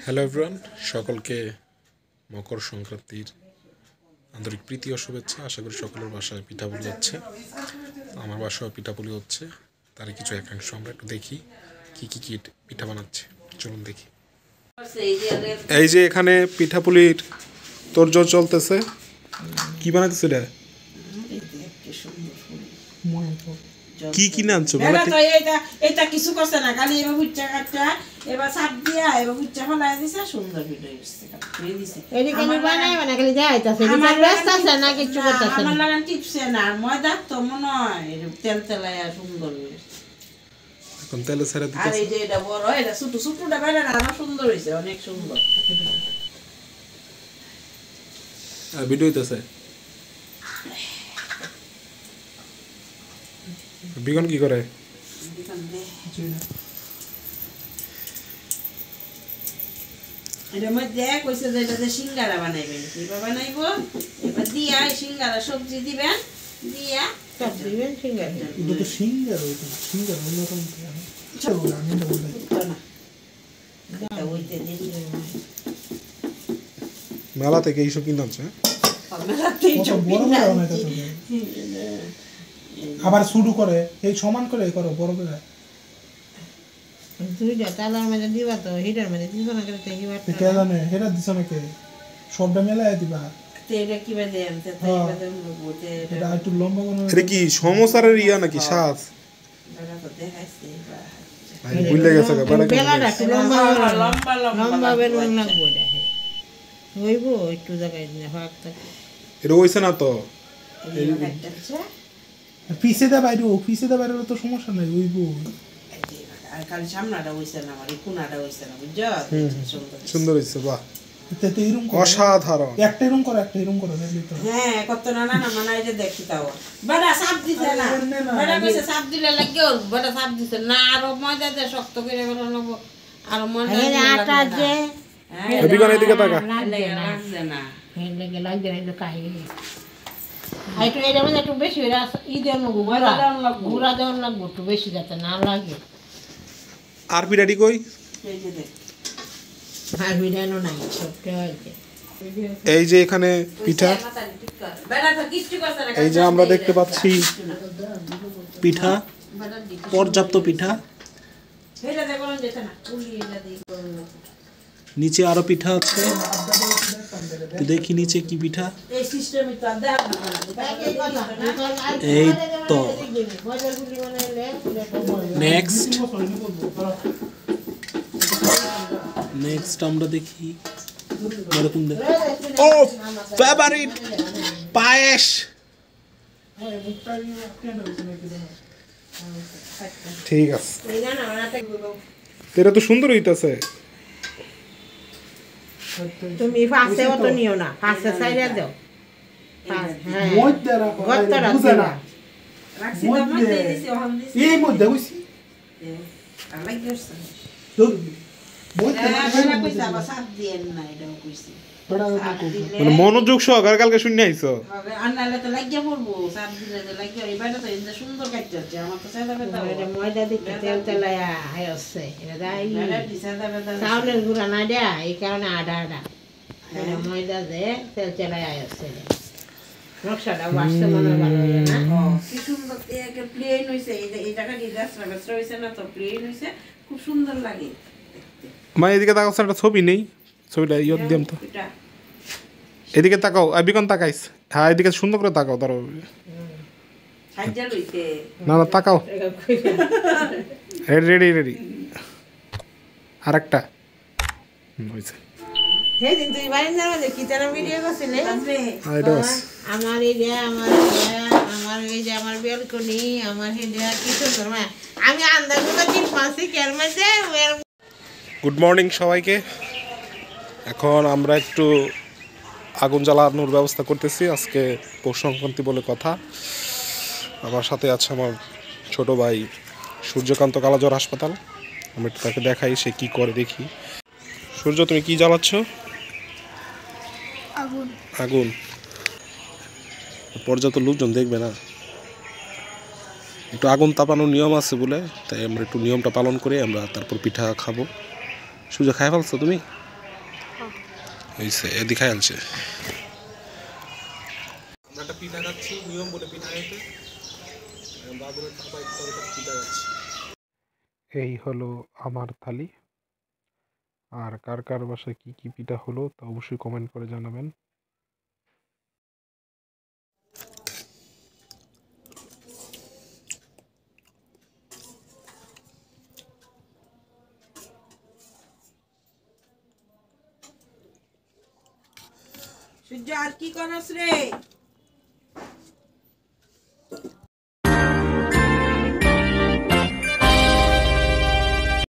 Hello everyone, সকলকে মকর সংক্রান্তির আন্তরিক প্রীতি ও শুভেচ্ছা। আশা করি সকলের বাসায় পিঠাপুলি হচ্ছে। আমার বাসায় পিঠাপুলি হচ্ছে, তার কিছু একাংশ আমরা একটু দেখি কি কি পিঠা বানাচ্ছে। চলুন দেখি। এই যে এখানে পিঠাপুলির তোড়জোড় চলতেছে। কি বানাইতেছে এটা? কি কি আনছো? এটা কিছু করছে না, খালি এবার হুচ্চা কাটটা এবার চাপ দিয়া এবার হুচ্চা ফলাই দিছে, সুন্দর ভিডিও হইছে করে দিছে। এডি কেন বানাই মানে খালি যাইতাছে, এটা ব্যস্ত আছে না কিছু করতেছে না। আমার লাগান টিপছে না, ময়দা তো মনে হয় তেল তেলায়া সুন্দর হইছে। এখন তেলে ছেড়ে দিতেছে। আর এই যে এটা বড়, এটা ছোট ছোটটা বাইরে না, আরো সুন্দর হইছে, অনেক সুন্দর ভিডিও হইতেছে। বিগন কি করে? এটার মধ্যে কইছে যে এটা সিঙ্গারা বানাইবেন, কিভাবে বানাইবো এবার দিয়া সিঙ্গারা সবজি দিবেন, দিয়া সব দিবেন সিঙ্গারা। এটা তো সিঙ্গারা, ওইটা সিঙ্গারা অন্যরকম চলো না, আমি এটা বললাম না এটা ওইতে দেখি মেলা থেকে এইসব কিনে আনছে। আবার শুরু করে এই সমান করে করো বড় করে। দুইটা তালার মধ্যে দিবা তো, হিটার মধ্যে দিবা না করে হিবার কে জানে হেরা দিছ নাকি সবটা মেলায় দিবা। এটা কি বাদে আনতে তাই বাদে বলতে এটা একটু লম্বা করে। এটা কি সমোসারের ইয়া নাকি সাজ? এটা তো দেখাইছে বা ভাই ভুলে গেছে বাড়া। বেলাটা একটু লম্বা লম্বা লম্বা বেলুন লাগবে দেখে হইবো একটু জায়গায় না ফাঁক থাকে। এটা হইছে না তো। পিছে দা বাইরে, পিছে দা বাইরে তো সমস্যা নাই, ওইবো। আর খালি সামনাটা হইছে না, আমার এই কোনাটা হইছে না, বুঝছো? সুন্দর হইছে, বাহ এতে এরকম অসাধারণ। একটা এরকম করো, একটা এরকম করো দেখলি তো। হ্যাঁ কত না না মানে এই যে দেখি তাও বড় সাপ দিছে না, বড় কইছে সাপ দিলে লাগিও, বড় সাপ দিছে না, আরো ময়দা দিয়ে শক্ত করে বানাবো, আর ময়দা এই আটা যে বিগন এদিকে তাকা। লাগছে না এই লাগে লাগে না কাই আইটো এটা মানে একটু বেশি হইরা ই দেন গুড়া দেন লাগবে একটু বেশি যাতে না লাগে। আর পিঠাটি কই? এই যে দেখ আর বিধানো নাই সবটা হইছে। এই যে এখানে পিঠা, বেড়া তো কিচ্ছু করছে না, এই যে আমরা দেখতে পাচ্ছি পিঠা, পর্যাপ্ত পিঠা। এটা দেখো না যেতে না উলি এটা দেই করুন না, নিচে আরো পিঠা আছে, একটু দেখি নিচে কি পিঠা। এই সিস্টেমই তো দেখ না। এই তো নেক্সট আমরা দেখি এরকম দেখ। ও ফেভারিট পায়েস। ঠিক আছে, এটা তো সুন্দর হইতাছে। তুমি ফাঁসে অত নিও না, ফাঁসে সাইডে দাও। হ্যাঁ মধ্যে রাখো, গতটা বুঝে না। রাখছি তো মধ্যে দিছি ওখান দিছি এই মধ্যে কইছি আর লাগিয়েছ তোর মধ্যে বেড়া কইছে আবার সাপ দিয়েন না, এটাও কইছি মানে মনোযোগ সহকারে কালকে শুনে আইছো। আন্নালে তো লাগিয়ে পড়বো, সাপ দিলে তো লাগিয়ে এই বেটা তো ইন্দা সুন্দর কাটতে হচ্ছে, আমার তো সাদা বেদা এটা ময়দা দিতে তেল তেলায়া হচ্ছে এটা দাই বেটা দি সাদা বেদা চাউলের গুঁড়া না দেয়া এই কারণে আডা আডা এটা ময়দা দে তেল তেলায়া হচ্ছে নকশাটা বাসতে মনে ভালো হয় না। কি সুন্দর একে প্লেন হইছে, এই জায়গা দি গাছরা গাছরা হইছে না, তো প্লেন হইছে, খুব সুন্দর লাগে মা এদিকে তাকাও, একটা ছবি নেই, ছবিটা ইয়ত দিম তো। এটা এদিকে তাকাও, বিকন তাকাইস। হ্যাঁ এদিকে সুন্দর করে তাকাও, ধরো সাজ্জা লইতে না না তাকাও। রেডি রেডি আরেকটা হইছে। সেদিন তুই বারিন্দার মধ্যে কি যেন ভিডিও করছিলে আমার এই যে আমার এই যে আমার বেলকনি আমার হেডিয়া কি সুন্দর মা আমি আন্দাজ মতো ঠিক পাচ্ছি কের মধ্যে। গুড মর্নিং সবাইকে। এখন আমরা একটু আগুন জ্বালানোর ব্যবস্থা করতেছি। আজকে পৌষ সংক্রান্তি বলে কথা। আমার সাথে আছে আমার ছোট ভাই সূর্যকান্ত কালাজ্বর হাসপাতাল। আমি একটু তাকে দেখাই সে কি করে দেখি। সূর্য তুমি কি জ্বালাচ্ছ? আগুন। আগুন পর্যাপ্ত লোকজন দেখবে না, একটু আগুন তাপানোর নিয়ম আছে বলে, তাই আমরা একটু নিয়মটা পালন করে আমরা তারপর পিঠা খাবো। সূর্য খাই ফেলছো তুমি? হয়েছে এদিকে আনছে। আমরা একটা পিঠা খাচ্ছি, নিয়ম বলে পিঠা খাইতে বাবুরের পাপা একটু পিঠা খাচ্ছি। এই হলো আমার থালি। আর কার কার বাসায় কি কি পিঠা হলো তা অবশ্যই কমেন্ট করে জানাবেন। সূর্য আর কি করস রে?